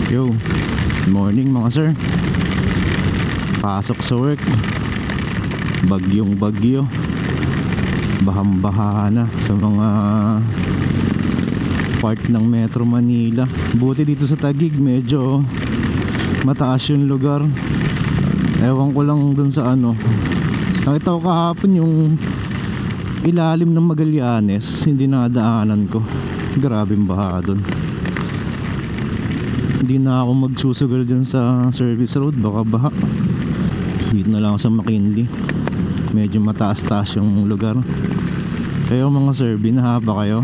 Yo, good morning mga sir. Pasok sa work. Bagyong bagyo. Bahang-baha na sa mga part ng Metro Manila. Buti dito sa Taguig medyo mataas yung lugar. Ewan ko lang dun sa ano. Nakita ko kahapon yung ilalim ng Magallanes, hindi nadaanan ko. Grabeng baha dun. Hindi na ako magsusugal dyan sa service road, baka baha. Dito na lang ako sa McKinley. Medyo mataas-taas yung lugar. Kayo mga sir, binaha ba kayo?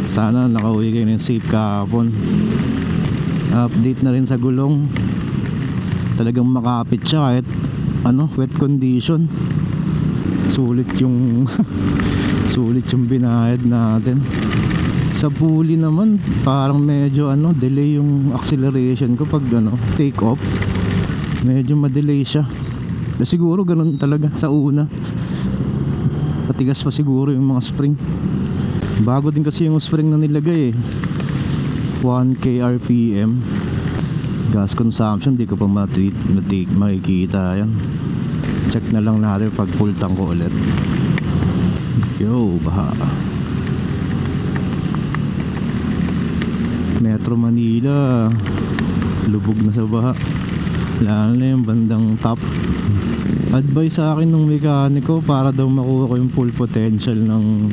Sana nakauwi kayo ng safe kahapon. Update na rin sa gulong. Talagang makapit siya kahit wet condition. Sulit yung sulit yung binayad natin. Sa pulley naman parang medyo delay yung acceleration ko pag take off. Medyo ma-delay siya. Siguro ganun talaga sa una. Patigas pa siguro yung mga spring. Bago din kasi yung spring na nilagay 1K RPM. Gas consumption di ko pa makikita yan. Check na lang natin pag full tank ko ulit. Yo, baha. Metro Manila lubog na sa baha, lalo na yung bandang top. Advice sa akin ng mekaniko para daw makuha ko yung full potential ng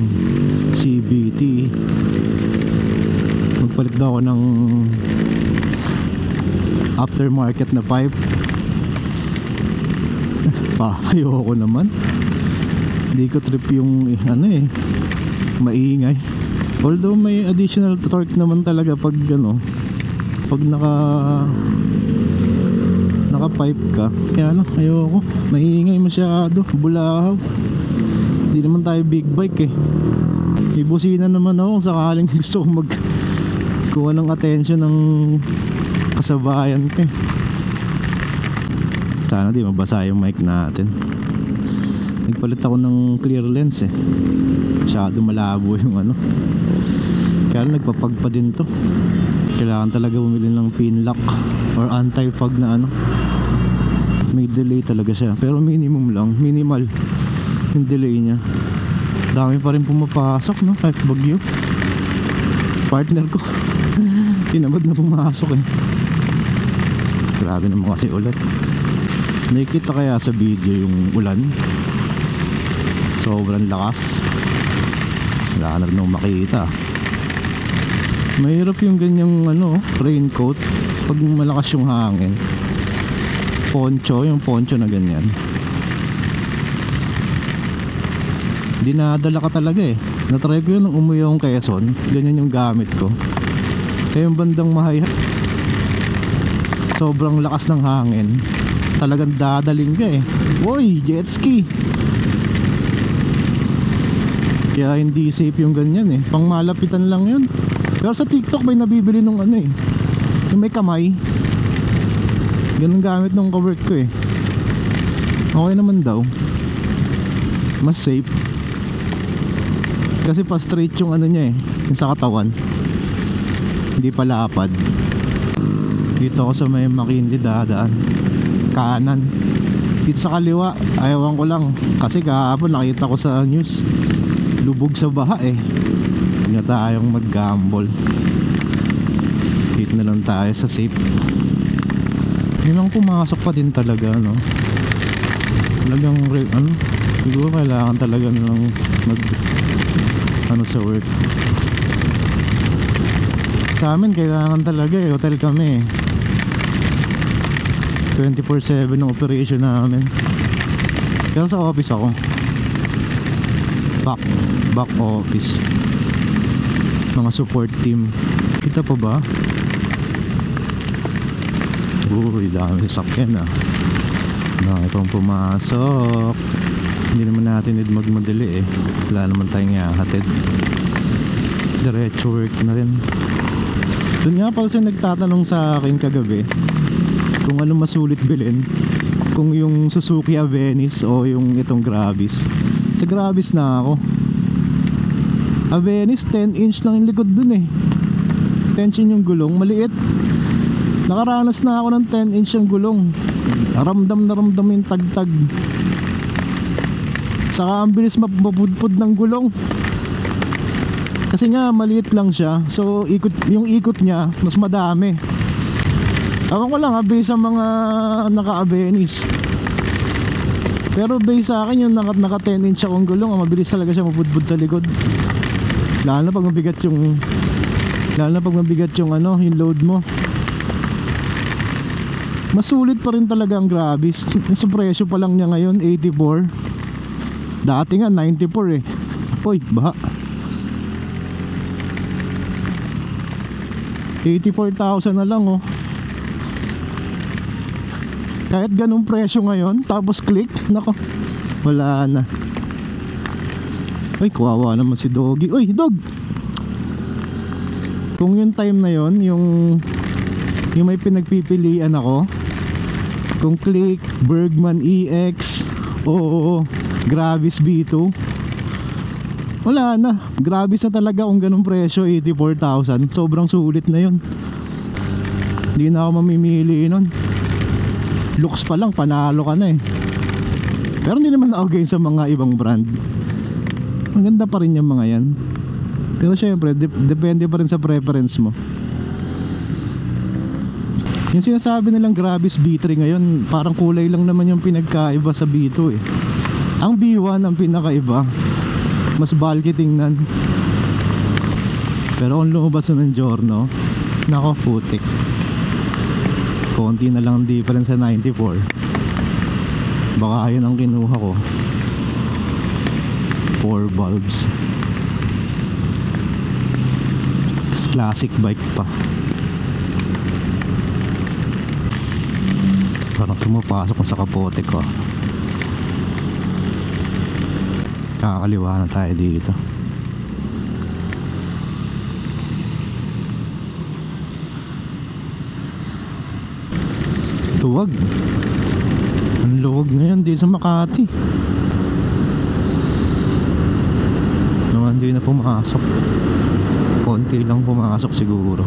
CVT, magpalit daw ako ng aftermarket na pipe. Ayoko naman, hindi ko trip yung maingay. Although may additional torque naman talaga pag pag naka pipe ka. Kaya ayoko, maingay masyado, bulahaw. Hindi naman tayo big bike ibusina naman ako kung sakaling gusto kong magkuha ng attention ng kasabayan ko Sana di mabasa yung mic natin. Nagpalit ako ng clear lens masyado malabo yung kaya nagpapagpa din to. Kailangan talaga bumili ng pin lock or anti-fog na may delay talaga siya, pero minimum lang, minimal yung delay niya. Dami pa rin pumapasok kahit bagyo. Partner ko tinamad na pumasok Grabe naman kasi ulat. Nakikita kaya sa video yung ulan? Sobrang lakas. Wala na rin makita. Mahirap yung ganyang raincoat pag malakas yung hangin. Yung poncho na ganyan, dinadala ka talaga natry ko yun nung umuwi akong Quezon. Ganyan yung gamit ko. Kaya yung bandang Mahaya, sobrang lakas ng hangin, talagang dadaling ka Woy, jet ski. Kaya hindi safe yung ganyan pang malapitan lang yun. Pero sa TikTok may nabibili nung yung may kamay. Ganun gamit nung kawork ko Okay naman daw, mas safe. Kasi pa straight yung niya yung sa katawan, hindi pa lapad. Dito ako sa may McKinley dadaan kanan. Dito sa kaliwa, ayawan ko lang kasi kahapon nakita ko sa news lubog sa baha Hindi na tayong mag-gamble. Dito na lang tayo sa safe. Yun ang pumasok pa din talaga talagang siguro kailangan talaga ng sa work. Sa amin kailangan talaga hotel kami 24/7 ng operation namin. Pero sa office ako, back office, mga support team. Kita pa ba? Uy, dami sasakyan dami pang pumasok. Hindi naman natin need magmadali wala naman tayong ihahatid. Diretso work na rin. Doon nga pala siya nagtatanong sa akin kagabi kung ano masulit bilhin, kung yung Suzuki Avenis o yung itong Gravis. Sa Gravis na ako. Avenis 10 inch lang yung likod dun 10 inch yung gulong, maliit. Nakaranas na ako ng 10-inch ang gulong. Ramdam na ramdam yung tagtag. Saka ang bilis mapudpud ng gulong. Kasi nga maliit lang siya. So yung ikot niya mas madami. Ewan ko lang based sa mga naka-Abenis. Pero based sa akin yung naka 10-inch akong gulong, mabilis talaga siya mapudpud sa likod. Lalo na pag mabigat yung yung load mo. Masulit pa rin talaga ang Gravis. Sa presyo pa lang niya ngayon 84. Dati nga 94 eh. Uy, baha. 84,000 na lang oh. Kahit ganung presyo ngayon, tapos click, nako, wala na. Ay, kawawa naman si Doggy. Uy, Dog! Kung yung time na yon, yung may pinagpipilian ako, kung Click, Bergman EX o Gravis B2, wala na. Gravis na talaga kung ganung presyo, 84,000. Sobrang sulit na yun. Hindi na ako mamimili nun. Looks pa lang, panalo ka na eh. Pero hindi naman ako gain sa mga ibang brand. Ang ganda pa rin yung mga yan. Pero syempre, depende pa rin sa preference mo. Yung sinasabi nilang Gravis B3 ngayon, parang kulay lang naman yung pinagkaiba sa B2 eh. Ang B1 ang pinakaiba, mas bulky tingnan. Pero kung lumabas na ng Giorno, nako, putik. Konti na lang difference sa 94. Baka ayun ang kinuha ko. 4 bulbs. Classic bike pa. Parang tumapasok sa kapote ko. Kakaliwa na tayo dito. Luwag. Ang luwag ngayon din sa Makati. Naman hindi na pumasok. Konti lang pumasok siguro.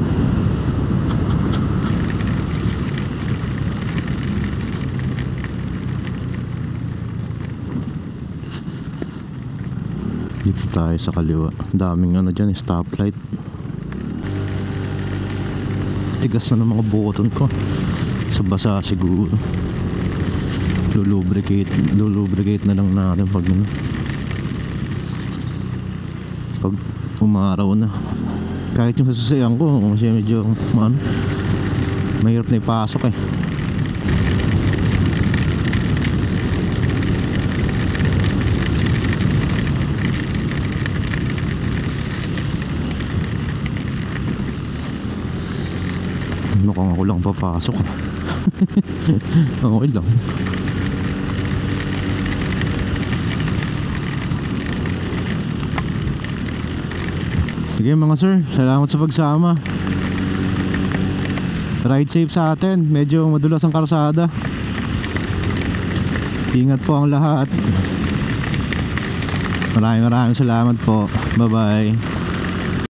Dito tayo sa kaliwa. Daming dyan, stoplight. Tigas na ng mga button ko. Sa basa siguro. Lulubricate na lang natin pag umaraw na. Kahit yung sasasayang ko kasi medyo mahirap na ipasok eh. Mukhang ako lang papasok. Okay lang. Sige mga sir, salamat sa pagsama. Ride safe sa atin. Medyo madulas ang karsada. Ingat po ang lahat. Maraming salamat po. Bye bye.